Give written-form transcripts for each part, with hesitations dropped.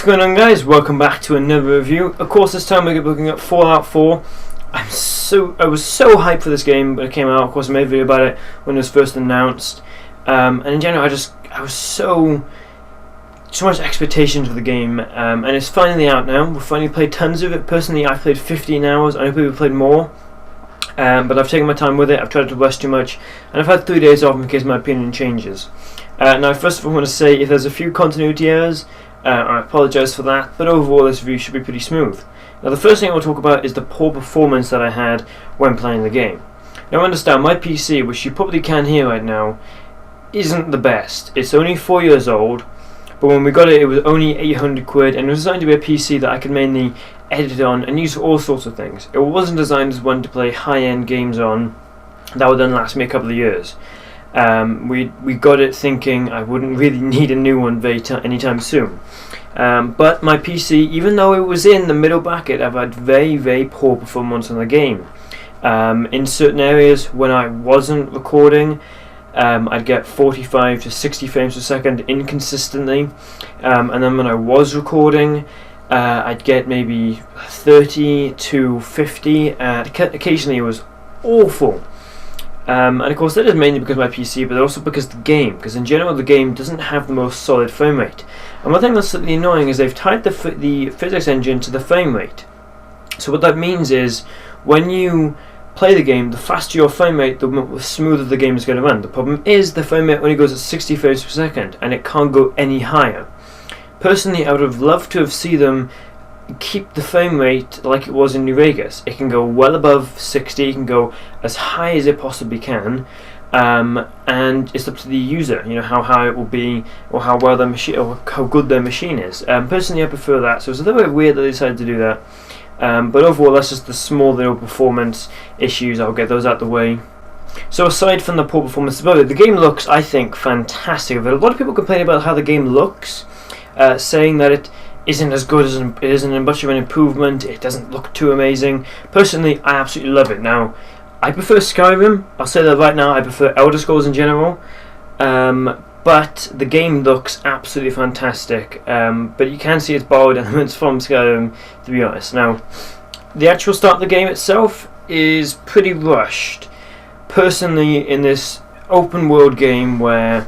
What's going on, guys? Welcome back to another review. Of course, this time we're looking at Fallout 4. I was so hyped for this game when it came out. Of course, I made a video about it when it was first announced. And in general, I was so much expectations for the game. And it's finally out now. We've finally played tons of it. Personally, I've played 15 hours. I know people have played more. But I've taken my time with it. I've tried to rush too much, and I've had 3 days off in case my opinion changes. Now, first of all, I want to say if there's a few continuity errors, I apologise for that, but overall this review should be pretty smooth. Now, the first thing I want to talk about is the poor performance that I had when playing the game. Now, understand, my PC, which you probably can hear right now, isn't the best. It's only 4 years old, but when we got it, it was only 800 quid, and it was designed to be a PC that I could mainly edit on and use for all sorts of things. It wasn't designed as one to play high-end games on that would then last me a couple of years. We got it thinking I wouldn't really need a new one anytime soon. But my PC, even though it was in the middle bracket, I've had very poor performance on the game. In certain areas when I wasn't recording, I'd get 45 to 60 frames per second inconsistently, and then when I was recording, I'd get maybe 30 to 50, occasionally it was awful. And of course that is mainly because of my PC, but also because because in general the game doesn't have the most solid frame rate. And one thing that's slightly annoying is they've tied the physics engine to the frame rate. So what that means is when you play the game, the faster your frame rate, the smoother the game is going to run. The problem is the frame rate only goes at 60 frames per second, and it can't go any higher. Personally, I would have loved to have seen them keep the frame rate like it was in New Vegas. It can go well above 60, it can go as high as it possibly can, and it's up to the user, how high it will be, or how well their machine, or how good their machine is. Personally, I prefer that, so it's a little bit weird that they decided to do that. But overall, that's just the small little performance issues. I'll get those out the way. So aside from the poor performance about it, the game looks, I think, fantastic. A lot of people complain about how the game looks, saying that it isn't as good as it isn't much of an improvement. It doesn't look too amazing. Personally, I absolutely love it. Now, I prefer Skyrim. I'll say that right now. I prefer Elder Scrolls in general. But the game looks absolutely fantastic. But you can see its borrowed elements from Skyrim, to be honest. Now, the actual start of the game itself is pretty rushed. Personally, in this open world game where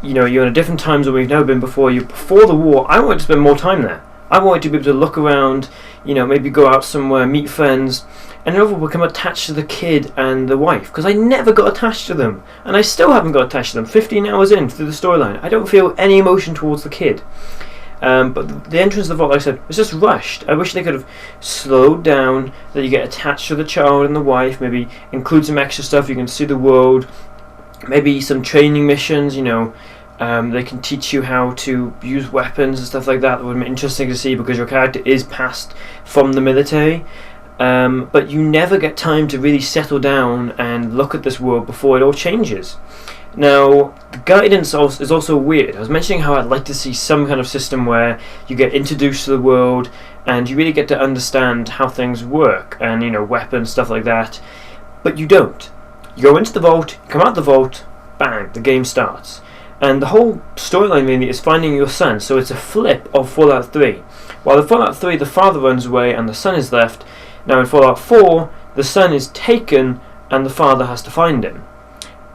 you're in a different time zone we've never been before. Before the war, I wanted to spend more time there. I wanted to be able to look around, maybe go out somewhere, meet friends, and overall become attached to the kid and the wife, because I never got attached to them, and I still haven't got attached to them. 15 hours in through the storyline, I don't feel any emotion towards the kid. But the entrance of the vault, like I said, was just rushed. I wish they could have slowed down, that you get attached to the child and the wife, maybe include some extra stuff, you can see the world, maybe some training missions, they can teach you how to use weapons and stuff like that. That would be interesting to see because your character is passed from the military. But you never get time to really settle down and look at this world before it all changes. Now, the guidance is also weird. I was mentioning how I'd like to see some kind of system where you get introduced to the world and you really get to understand how things work and, weapons, stuff like that. But you don't. You go into the vault, you come out the vault, bang, the game starts. And the whole storyline really is finding your son, so it's a flip of Fallout 3. While in Fallout 3 the father runs away and the son is left, now in Fallout 4 the son is taken and the father has to find him.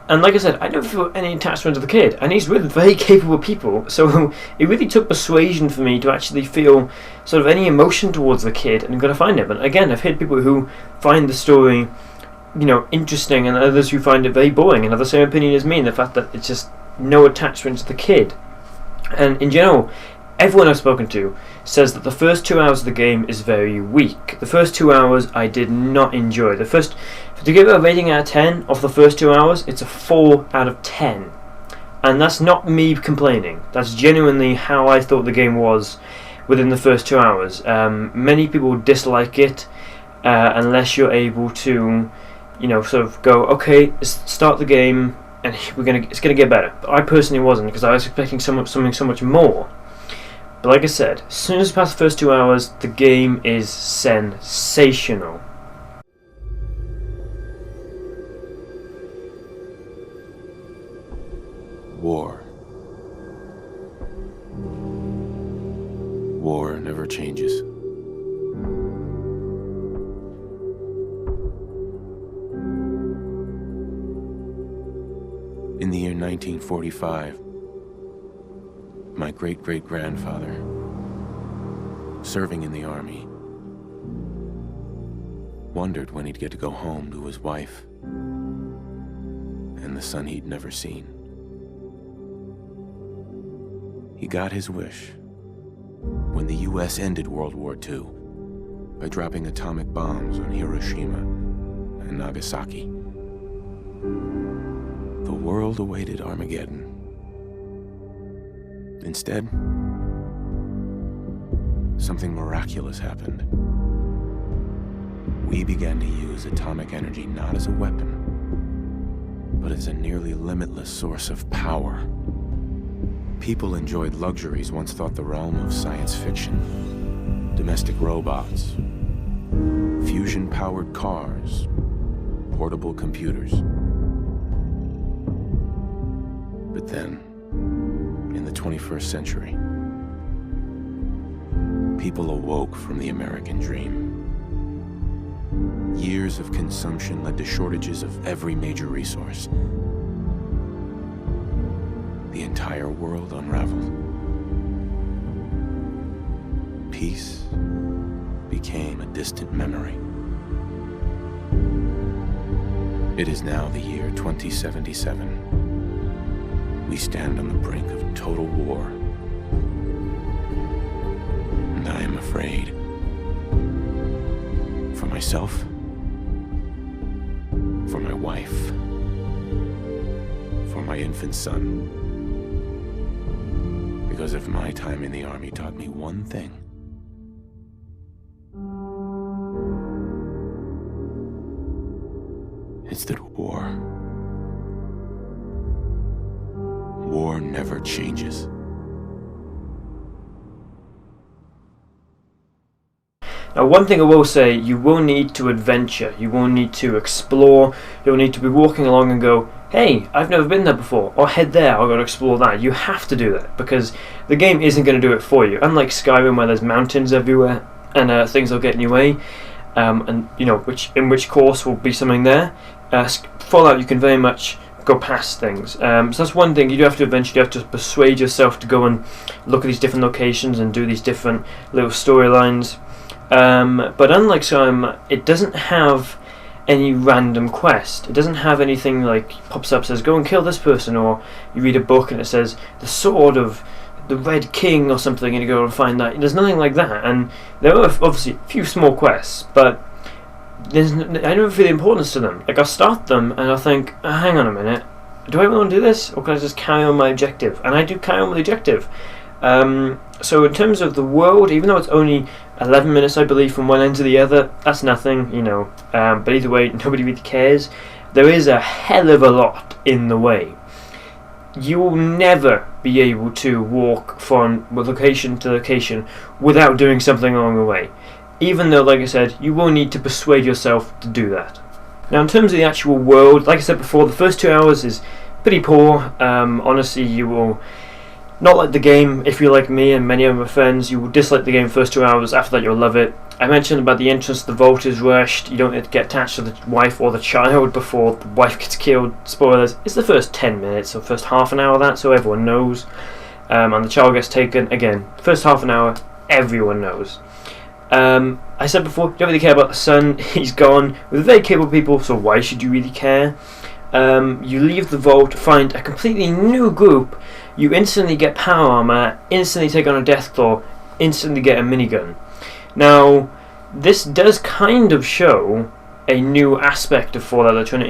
And like I said, I don't feel any attachment to the kid, and he's with very capable people, so it really took persuasion for me to actually feel sort of any emotion towards the kid and go to find him. And again, I've heard people who find the story interesting, and others who find it very boring and have the same opinion as me, in the fact that it's just no attachment to the kid. And in general, everyone I've spoken to says that the first 2 hours of the game is very weak. The first 2 hours I did not enjoy. To give it a rating out of 10 of the first 2 hours, it's a 4 out of 10. And that's not me complaining. That's genuinely how I thought the game was within the first 2 hours. Many people dislike it unless you're able to sort of go, okay, start the game, and it's gonna get better. But I personally wasn't, because I was expecting something so much more. But like I said, as soon as you pass the first 2 hours, the game is sensational. War. never changes. In the year 1945, my great-great-grandfather, serving in the army, wondered when he'd get to go home to his wife and the son he'd never seen. He got his wish when the U.S. ended World War II by dropping atomic bombs on Hiroshima and Nagasaki. The world awaited Armageddon. Instead, something miraculous happened. We began to use atomic energy not as a weapon, but as a nearly limitless source of power. People enjoyed luxuries once thought the realm of science fiction. Domestic robots, fusion-powered cars, portable computers. But then, in the 21st century, people awoke from the American dream. Years of consumption led to shortages of every major resource. The entire world unraveled. Peace became a distant memory. It is now the year 2077. We stand on the brink of total war. And I am afraid. For myself, for my wife, for my infant son. Because if my time in the army taught me one thing, it's that war never changes. Now, one thing I will say, you will need to adventure, you will need to explore, you'll need to be walking along and go, hey, I've never been there before, or head there, I'll go to explore that. You have to do that, because the game isn't going to do it for you. Unlike Skyrim, where there's mountains everywhere, and things will get in your way, and, you know, in which course will be something there. Fallout, you can very much go past things. So that's one thing, you do have to adventure, you have to persuade yourself to go and look at these different locations and do these different little storylines. But unlike Skyrim, it doesn't have any random quest. It doesn't have anything like pops up, says go and kill this person, or you read a book and it says the sword of the Red King or something and you go and find that. There's nothing like that, and there are obviously a few small quests, but I never feel the importance to them. Like, I'll start them and I'll think, hang on a minute, do I really want to do this, or can I just carry on my objective? And I do carry on with the objective. So in terms of the world, even though it's only 11 minutes, I believe, from one end to the other, that's nothing, you know. But either way, nobody really cares. There is a hell of a lot in the way. You will never be able to walk from location to location without doing something along the way. Even though, like I said, you will need to persuade yourself to do that. Now, in terms of the actual world, like I said before, the first 2 hours is pretty poor. Honestly, you will not like the game. If you're like me and many of my friends, you will dislike the game first 2 hours. After that, you'll love it. I mentioned about the entrance, the vault is rushed. You don't get attached to the wife or the child before the wife gets killed. Spoilers. It's the first 10 minutes or first half an hour of that, so everyone knows. And the child gets taken. Again, first half an hour, everyone knows. I said before, you don't really care about the son. He's gone with very capable people, so why should you really care? You leave the vault, find a completely new group. You instantly get power armor, instantly take on a Deathclaw, instantly get a minigun. Now, this does kind of show a new aspect of Fallout they're trying to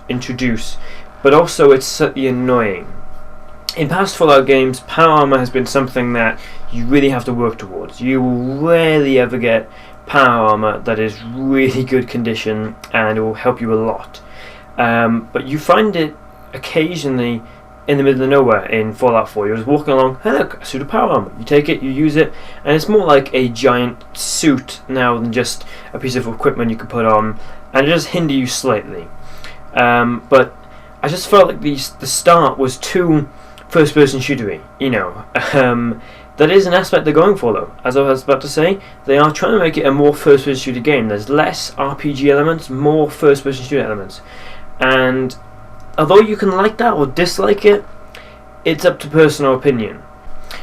introduce, but also it's slightly annoying. In past Fallout games, power armor has been something that you really have to work towards. You will rarely ever get power armor that is really good condition, and it will help you a lot. But you find it occasionally in the middle of nowhere in Fallout 4. You're just walking along, hey look, a suit of power armor. You take it, you use it, and it's more like a giant suit now than just a piece of equipment you can put on, and it does hinder you slightly. But I just felt like the start was too first-person shootery, you know. That is an aspect they're going for, though. As I was about to say, they are trying to make it a more first-person shooter game. There's less RPG elements, more first-person shooter elements. And although you can like that or dislike it, it's up to personal opinion.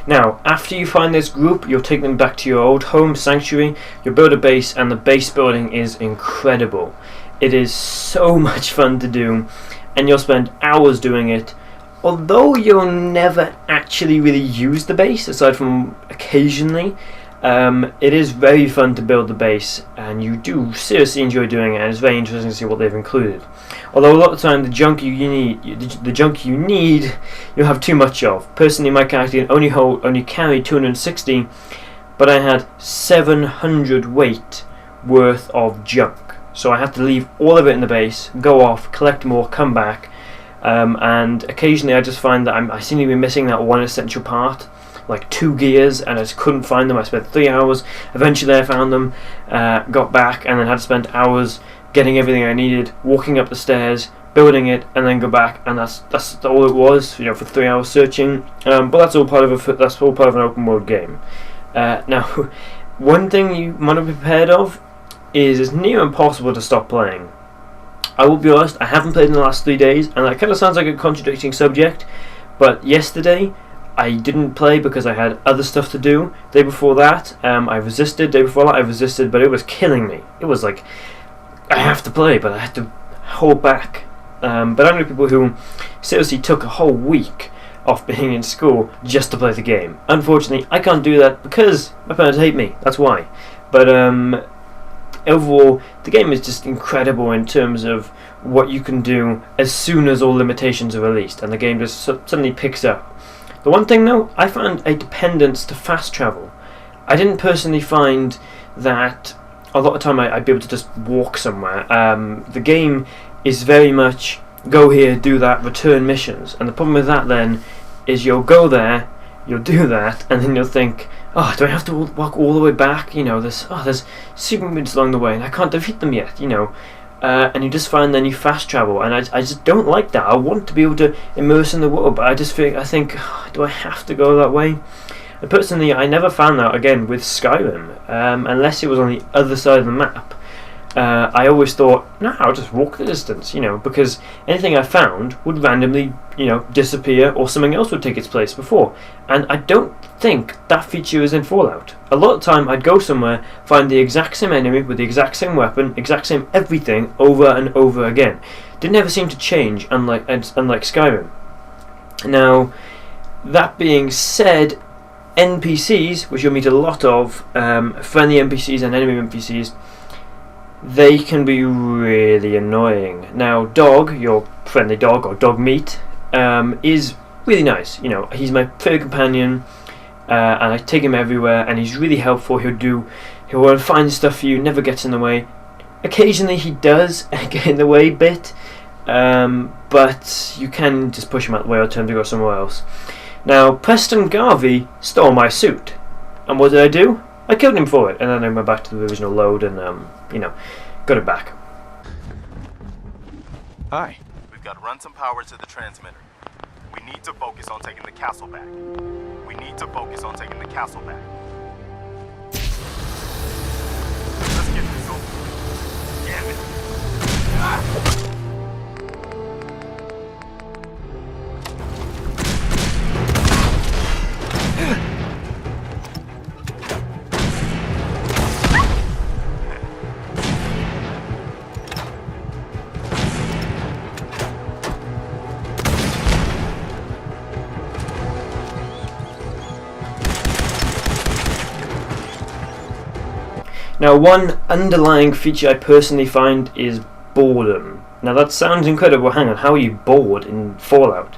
Now, after you find this group, you'll take them back to your old home, Sanctuary. You'll build a base, and the base building is incredible. It is so much fun to do, and you'll spend hours doing it. Although you'll never actually really use the base, aside from occasionally, it is very fun to build the base, and you do seriously enjoy doing it, and it's very interesting to see what they've included. Although a lot of the time the junk you need, you'll have too much of. Personally, my character can only carry 260, but I had 700 weight worth of junk. So I had to leave all of it in the base, go off, collect more, come back. And occasionally I just find that I seem to be missing that one essential part, like 2 gears, and I just couldn't find them. I spent 3 hours. Eventually I found them, got back, and then had to spend hours getting everything I needed, walking up the stairs, building it, and then go back. And that's all it was, for 3 hours searching. But that's all part of an open world game. Now, one thing you might not be prepared of is it's near impossible to stop playing. I will be honest, I haven't played in the last 3 days, and that kind of sounds like a contradicting subject, but yesterday I didn't play because I had other stuff to do. Day before that, I resisted. Day before that, I resisted, but it was killing me. It was like, I have to play, but I had to hold back. But I know people who seriously took a whole week off being in school just to play the game. Unfortunately, I can't do that because my parents hate me. That's why. But overall, the game is just incredible in terms of what you can do as soon as all limitations are released, and the game just suddenly picks up. The one thing though, I found a dependence to fast travel. I didn't personally find that a lot of time I'd be able to just walk somewhere. The game is very much go here, do that, return missions, and the problem with that then is you'll go there, you'll do that, and then you'll think, oh, do I have to walk all the way back? There's super mutants along the way, and I can't defeat them yet, and you just find then you fast travel, and I just don't like that. I want to be able to immerse in the world, but I think, oh, do I have to go that way? And personally, I never found that, again, with Skyrim, unless it was on the other side of the map. I always thought, no, I'll just walk the distance, because anything I found would randomly, disappear, or something else would take its place before. And I don't think that feature is in Fallout. A lot of the time, I'd go somewhere, find the exact same enemy with the exact same weapon, exact same everything, over and over again. Didn't ever seem to change, unlike Skyrim. Now, that being said, NPCs, which you'll meet a lot of, friendly NPCs and enemy NPCs, they can be really annoying. Now, Dog, your friendly dog, or dog meat, is really nice. He's my favourite companion, and I take him everywhere, and he's really helpful. He'll find stuff for you, never gets in the way. Occasionally he does get in the way a bit, but you can just push him out the way or tell him to go somewhere else. Now, Preston Garvey stole my suit, and what did I do? I killed him for it, and then I went back to the original load and, got it back. Hi. We've got to run some power to the transmitter. We need to focus on taking the castle back. Let's get this over. Damn it. Ah! Now, one underlying feature I personally find is boredom. Now, that sounds incredible. Hang on, how are you bored in Fallout?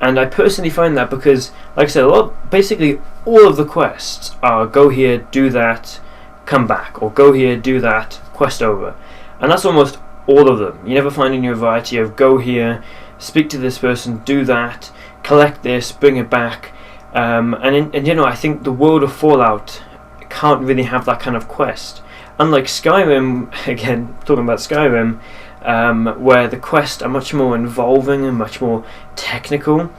And I personally find that because, like I said, basically all of the quests are go here, do that, come back, or go here, do that, quest over. And that's almost all of them. You never find a new variety of go here, speak to this person, do that, collect this, bring it back. I think the world of Fallout can't really have that kind of quest. Unlike Skyrim, again, talking about Skyrim, where the quests are much more involving and much more technical,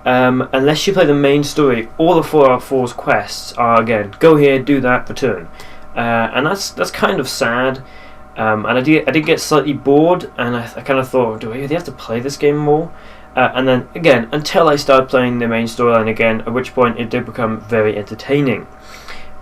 unless you play the main story, all of Fallout 4's quests are, again, go here, do that, return. And that's kind of sad. And I did get slightly bored, and I kind of thought, do I really have to play this game more? And then, again, until I started playing the main storyline again, at which point it did become very entertaining.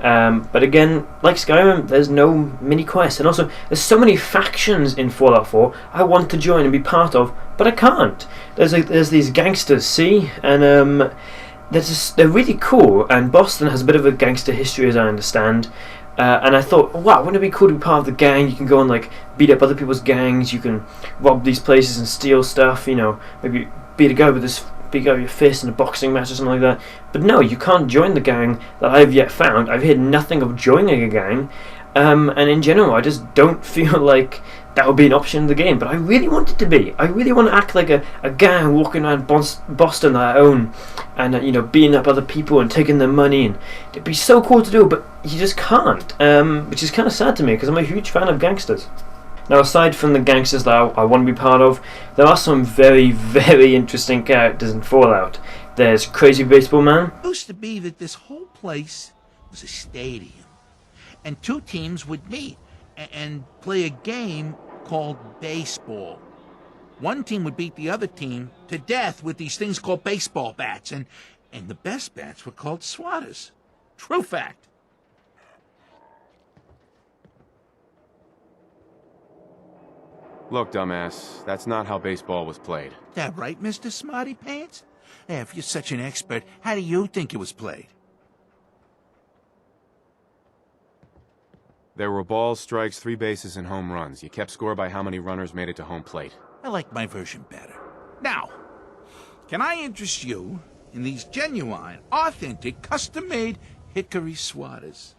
But again, like Skyrim, there's no mini quests, and also there's so many factions in Fallout 4 I want to join and be part of, but I can't. There's these gangsters, see, and they're really cool. And Boston has a bit of a gangster history, as I understand. And I thought, wow, wouldn't it be cool to be part of the gang? You can go and like beat up other people's gangs. You can rob these places and steal stuff. You know, maybe beat a guy with your fist in a boxing match or something like that. But no, you can't join the gang that I've yet found. I've heard nothing of joining a gang, and in general, I just don't feel like that would be an option in the game. But I really want it to be. I really want to act like a gang walking around Boston that I own, and you know, beating up other people and taking their money, and it'd be so cool to do. But you just can't, which is kind of sad to me because I'm a huge fan of gangsters. Now, aside from the gangsters that I want to be part of, there are some very, very interesting characters in Fallout. There's Crazy Baseball Man. It used to be that this whole place was a stadium, and two teams would meet and play a game called baseball. One team would beat the other team to death with these things called baseball bats, and the best bats were called swatters. True fact. Look, dumbass, that's not how baseball was played. That right, Mr. Smarty Pants? Hey, if you're such an expert, how do you think it was played? There were balls, strikes, 3 bases, and home runs. You kept score by how many runners made it to home plate. I like my version better. Now, can I interest you in these genuine, authentic, custom-made hickory swatters?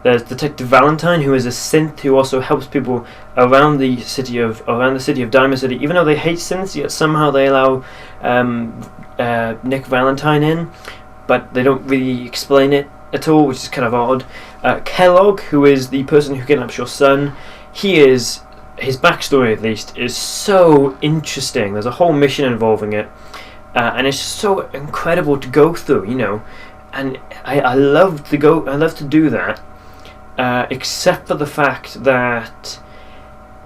There's Detective Valentine, who is a synth who also helps people around the city of Diamond City. Even though they hate synths, yet somehow they allow Nick Valentine in, but they don't really explain it at all, which is kind of odd. Kellogg, who is the person who kidnaps your son, his backstory at least is so interesting. There's a whole mission involving it, and it's so incredible to go through, you know. And I love to do that, except for the fact that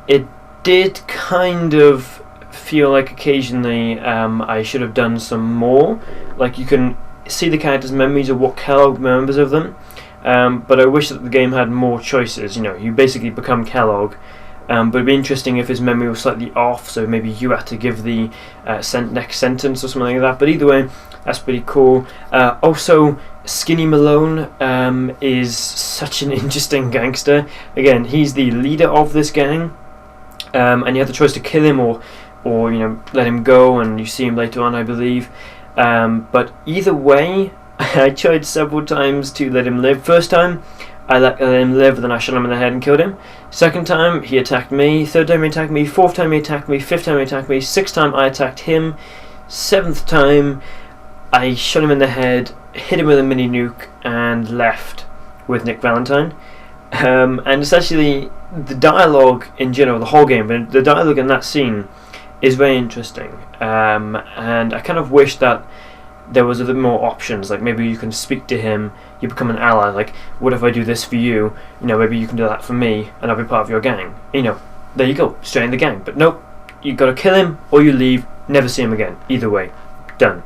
it did kind of feel like occasionally I should have done some more. Like, you can see the characters' memories of what Kellogg remembers of them, but I wish that the game had more choices. You know, you basically become Kellogg, but it'd be interesting if his memory was slightly off, so maybe you had to give the next sentence or something like that. But either way, that's pretty cool. Also, Skinny Malone is such an interesting gangster. Again, he's the leader of this gang, and you have the choice to kill him or you know, let him go, and you see him later on, I believe. But either way, I tried several times to let him live. First time, I let him live, then I shot him in the head and killed him. Second time, he attacked me. Third time, he attacked me. Fourth time, he attacked me. Fifth time, he attacked me. Sixth time, I attacked him. Seventh time, I shot him in the head, hit him with a mini nuke, and left with Nick Valentine. And essentially, the dialogue in general, the whole game, but the dialogue in that scene is very interesting. And I kind of wish that there was a bit more options. Like, maybe you can speak to him, you become an ally. Like, what if I do this for you? You know, maybe you can do that for me, and I'll be part of your gang. You know, there you go, straight in the gang. But nope, you got to kill him or you leave, never see him again. Either way, done.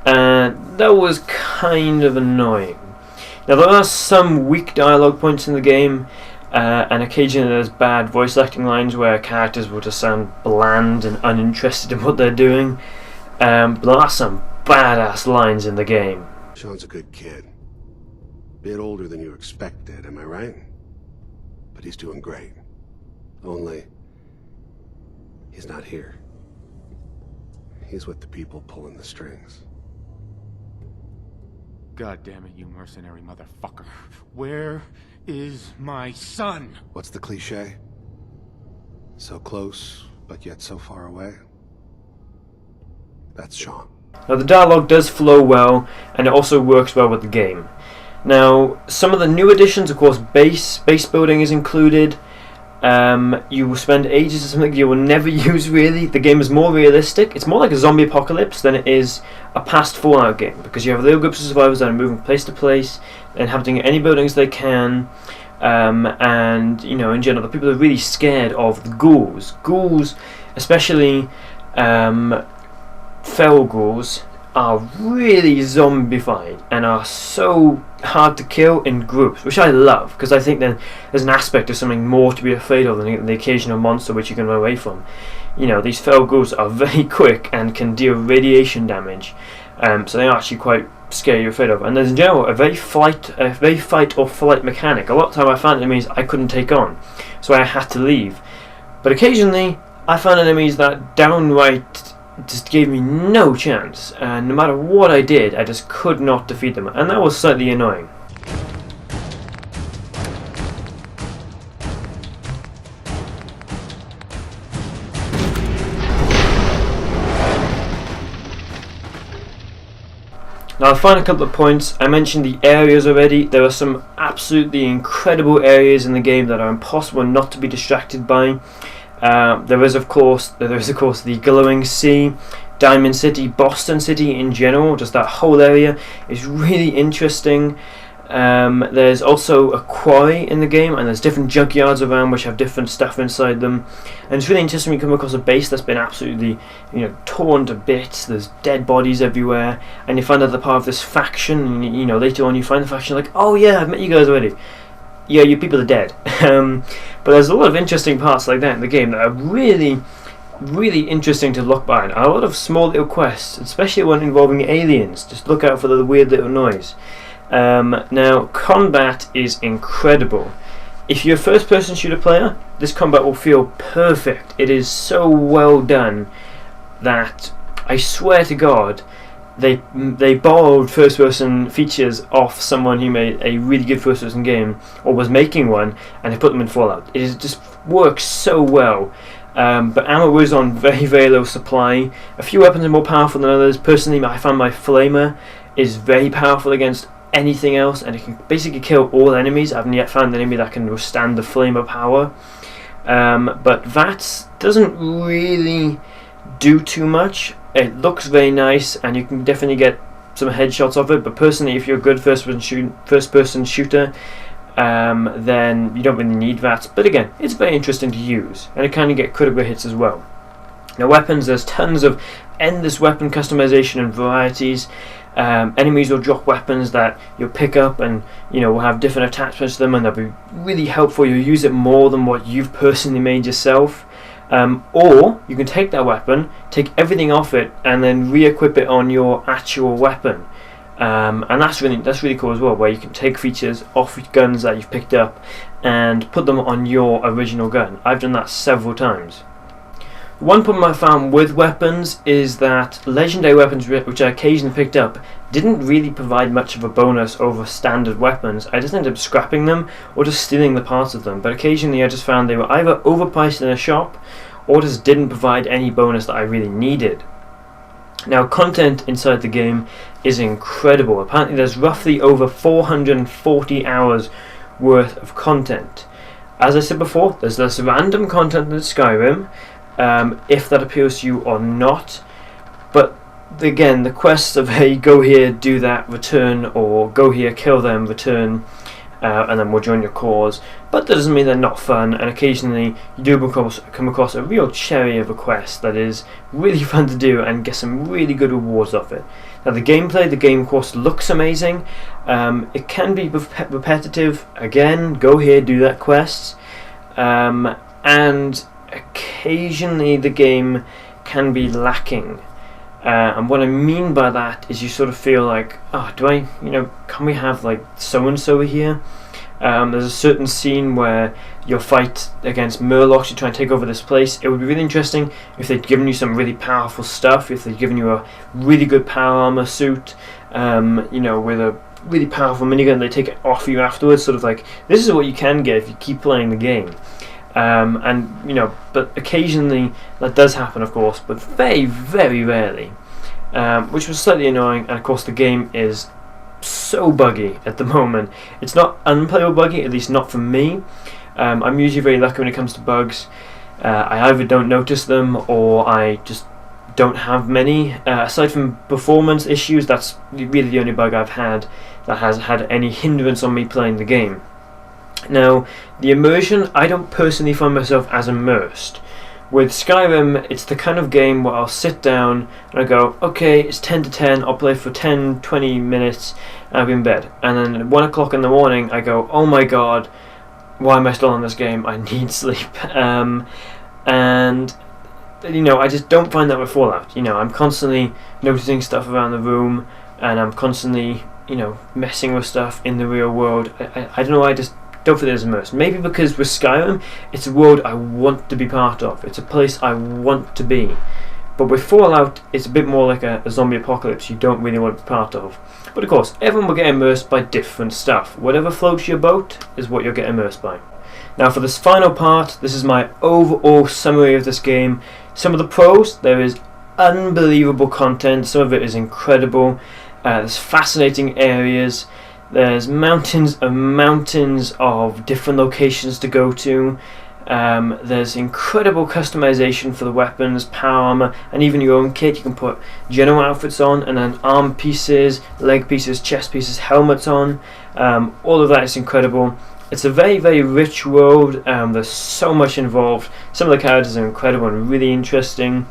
That was kind of annoying. Now, there are some weak dialogue points in the game, and occasionally there's bad voice acting lines where characters will just sound bland and uninterested in what they're doing. But there are some badass lines in the game. Sean's a good kid. Bit older than you expected, am I right? But he's doing great. Only, he's not here. He's with the people pulling the strings. God damn it, you mercenary motherfucker. Where is my son? What's the cliche? So close, but yet so far away? That's Sean. Now, the dialogue does flow well, and it also works well with the game. Now, some of the new additions, of course, base building is included, You will spend ages on something you will never use really. The game is more realistic. It's more like a zombie apocalypse than it is a past Fallout game, because you have little groups of survivors that are moving place to place, inhabiting any buildings they can, and you know, in general, the people are really scared of the ghouls. Ghouls, especially feral ghouls, are really zombified and are so hard to kill in groups, which I love, because I think that there's an aspect of something more to be afraid of than the occasional monster which you can run away from. You know, these feral ghouls are very quick and can deal radiation damage, so they are actually quite scary to afraid of. And there's in general a very fight or flight mechanic. A lot of the time I found enemies I couldn't take on, so I had to leave. But occasionally I found enemies that downright just gave me no chance, and no matter what I did, I just could not defeat them, and that was slightly annoying. Now, I'll find a couple of points. I mentioned the areas already. There are some absolutely incredible areas in the game that are impossible not to be distracted by. There is of course the Glowing Sea, Diamond City, Boston City in general. Just that whole area is really interesting. There's also a quarry in the game, and there's different junkyards around which have different stuff inside them. And it's really interesting when you come across a base that's been absolutely, torn to bits. There's dead bodies everywhere, and you find out they're part of this faction. And, later on you find the faction like, oh yeah, I've met you guys already. Yeah, you people are dead. But there's a lot of interesting parts like that in the game that are really, really interesting to look behind. And a lot of small little quests, especially one involving aliens. Just look out for the weird little noise. Now, combat is incredible. If you're a first-person shooter player, this combat will feel perfect. It is so well done that I swear to God, they borrowed first-person features off someone who made a really good first-person game, or was making one, and they put them in Fallout. It just works so well. But ammo was on very, very low supply. A few weapons are more powerful than others. Personally, I found my Flamer is very powerful against anything else, and it can basically kill all enemies. I haven't yet found an enemy that can withstand the Flamer power. But that doesn't really do too much. It looks very nice, and you can definitely get some headshots of it. But personally, if you're a good first-person shooter, then you don't really need that. But again, it's very interesting to use, and it can get critical hits as well. Now, weapons, there's tons of endless weapon customization and varieties. Enemies will drop weapons that you'll pick up, and will have different attachments to them, and they'll be really helpful. You'll use it more than what you've personally made yourself. Or you can take that weapon, take everything off it, and then re-equip it on your actual weapon. And that's really cool as well, where you can take features off guns that you've picked up and put them on your original gun. I've done that several times. One problem I found with weapons is that legendary weapons, which I occasionally picked up, didn't really provide much of a bonus over standard weapons. I just ended up scrapping them or just stealing the parts of them, but occasionally I just found they were either overpriced in a shop or just didn't provide any bonus that I really needed. Now, content inside the game is incredible. Apparently there's roughly over 440 hours worth of content. As I said before, there's less random content than Skyrim, if that appeals to you or not. But again, the quests of, hey, go here, do that, return, or go here, kill them, return, and then we'll join your cause. But that doesn't mean they're not fun, and occasionally you do come across a real cherry of a quest that is really fun to do and get some really good rewards off it. Now, the gameplay, the game of course looks amazing. It can be repetitive. Again, go here, do that quest, and occasionally the game can be lacking. And what I mean by that is you sort of feel like, oh, can we have like so-and-so here? There's a certain scene where you'll fight against Murlocs to try and take over this place. It would be really interesting if they'd given you some really powerful stuff, if they'd given you a really good power armor suit, with a really powerful minigun. They take it off you afterwards, sort of like, this is what you can get if you keep playing the game. But occasionally that does happen, of course, but very, very rarely, which was slightly annoying. And of course the game is so buggy at the moment. It's not unplayable buggy, at least not for me. I'm usually very lucky when it comes to bugs. I either don't notice them or I just don't have many. Aside from performance issues, that's really the only bug I've had that has had any hindrance on me playing the game. Now, the immersion, I don't personally find myself as immersed. With Skyrim, it's the kind of game where I'll sit down and I go, okay, it's 10 to 10, I'll play for 10, 20 minutes, and I'll be in bed. And then at 1 o'clock in the morning, I go, oh my god, why am I still on this game? I need sleep. And, you know, I just don't find that with Fallout. You know, I'm constantly noticing stuff around the room, and I'm constantly, you know, messing with stuff in the real world. I don't know, I just don't feel as immersed. Maybe because with Skyrim, it's a world I want to be part of. It's a place I want to be. But with Fallout, it's a bit more like a zombie apocalypse you don't really want to be part of. But of course, everyone will get immersed by different stuff. Whatever floats your boat is what you'll get immersed by. Now for this final part, this is my overall summary of this game. Some of the pros, there is unbelievable content, some of it is incredible. There's fascinating areas. There's mountains and mountains of different locations to go to. There's incredible customization for the weapons, power armor, and even your own kit. You can put general outfits on, and then arm pieces, leg pieces, chest pieces, helmets on. All of that is incredible. It's a very, very rich world. There's so much involved. Some of the characters are incredible and really interesting,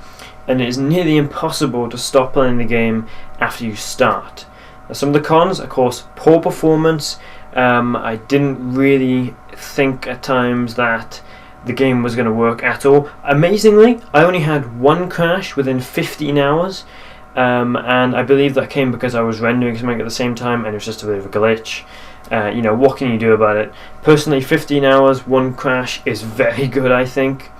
and it is nearly impossible to stop playing the game after you start. Some of the cons, of course, poor performance. I didn't really think at times that the game was going to work at all. Amazingly, I only had one crash within 15 hours, and I believe that came because I was rendering something at the same time, and it was just a bit of a glitch. You know, what can you do about it? Personally, 15 hours, one crash is very good, I think.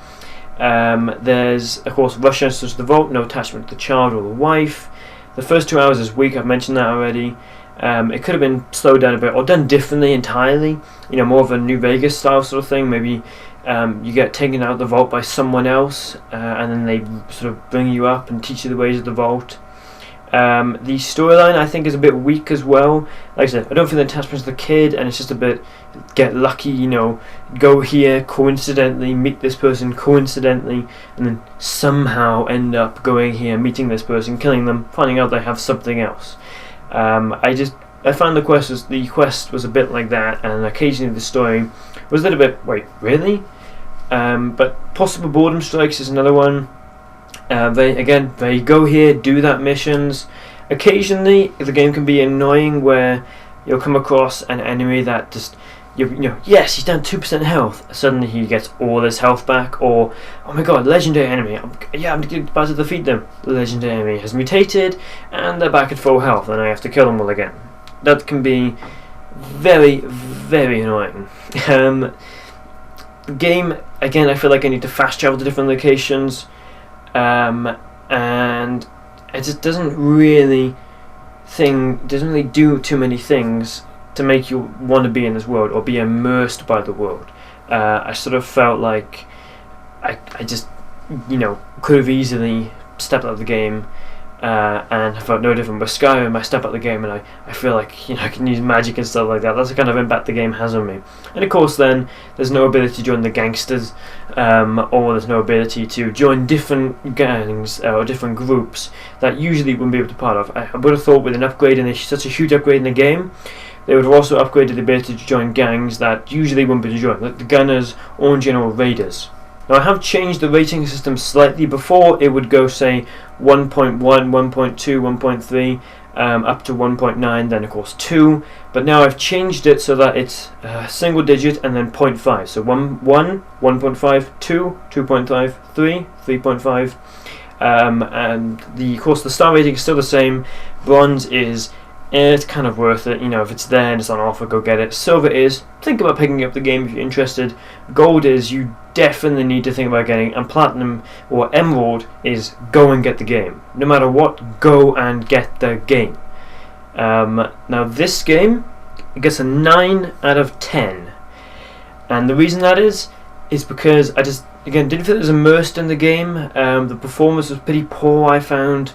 There's, of course, rush access to the vault, no attachment to the child or the wife. The first 2 hours is weak, I've mentioned that already. It could have been slowed down a bit or done differently entirely. You know, more of a New Vegas style sort of thing. Maybe you get taken out of the vault by someone else, and then they sort of bring you up and teach you the ways of the vault. The storyline, I think, is a bit weak as well. Like I said, I don't feel the attachment to the kid, and it's just a bit get lucky, you know, go here coincidentally, meet this person coincidentally, and then somehow end up going here, meeting this person, killing them, finding out they have something else. I found the quest was a bit like that, and occasionally the story was a little bit, wait, really? But possible boredom strikes is another one. They go here, do that missions. Occasionally, the game can be annoying where you'll come across an enemy that just, you know, yes, he's down 2% health. Suddenly he gets all his health back, or, oh my god, legendary enemy. I'm about to defeat them. The legendary enemy has mutated, and they're back at full health, and I have to kill them all again. That can be very, very annoying. The game, again, I feel like I need to fast travel to different locations. And it just doesn't really do too many things to make you want to be in this world or be immersed by the world. I sort of felt like I just, you know, could have easily stepped out of the game, and I felt no different. With Skyrim, I step out of the game and I feel like, you know, I can use magic and stuff like that. That's the kind of impact the game has on me. And of course then, there's no ability to join the gangsters, or there's no ability to join different gangs or different groups that usually wouldn't be able to be part of. I would have thought with an upgrade, and such a huge upgrade in the game, they would have also upgraded the ability to join gangs that usually wouldn't be able to join, like the Gunners or in general Raiders. Now I have changed the rating system slightly. Before it would go, say, 1.1, 1.2, 1.3, up to 1.9, then of course 2, but now I've changed it so that it's single digit and then 0.5. So 1, 1.5, 2, 2.5, 3, 3.5, and of course the star rating is still the same. Bronze is, it's kind of worth it, you know, if it's there and it's on offer, go get it. Silver is, think about picking up the game if you're interested. Gold is, you definitely need to think about getting, and platinum or emerald is, go and get the game. No matter what, go and get the game. Now this game, it gets a 9 out of 10, and the reason that is because I just, again, didn't feel it was immersed in the game. The performance was pretty poor, I found.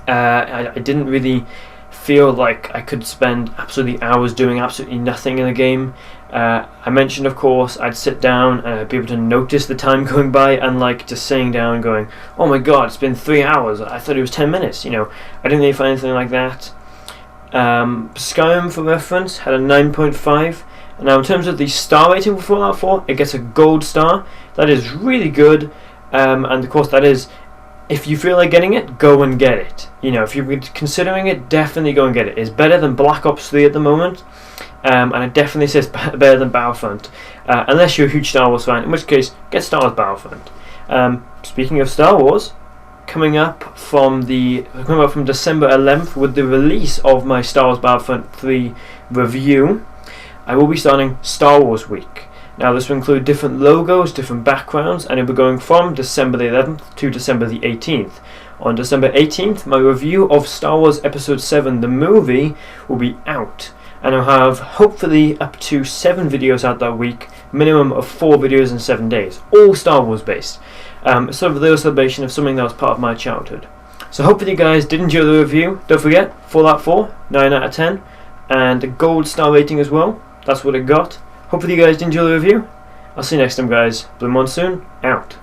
I didn't really feel like I could spend absolutely hours doing absolutely nothing in the game. I mentioned, of course, I'd sit down and I'd be able to notice the time going by, and like just sitting down and going, oh my god, it's been 3 hours, I thought it was 10 minutes, you know. I didn't really find anything like that. Skyrim, for reference, had a 9.5. Now in terms of the star rating for Fallout 4, it gets a gold star. That is really good, and of course that is, if you feel like getting it, go and get it. You know, if you're considering it, definitely go and get it. It's better than Black Ops 3 at the moment. And it definitely says better than Battlefront, unless you're a huge Star Wars fan, in which case get Star Wars Battlefront. Speaking of Star Wars, coming up from December 11th with the release of my Star Wars Battlefront 3 review, I will be starting Star Wars Week. Now this will include different logos, different backgrounds, and it will be going from December the 11th to December the 18th. On December 18th, my review of Star Wars Episode 7, the movie, will be out. And I'll have hopefully up to 7 videos out that week, minimum of 4 videos in 7 days, all Star Wars based. Sort of a little celebration of something that was part of my childhood. So hopefully you guys did enjoy the review. Don't forget, Fallout 4, 9 out of 10, and a gold star rating as well. That's what it got. Hopefully you guys did enjoy the review. I'll see you next time, guys. Blue Monsoon, out.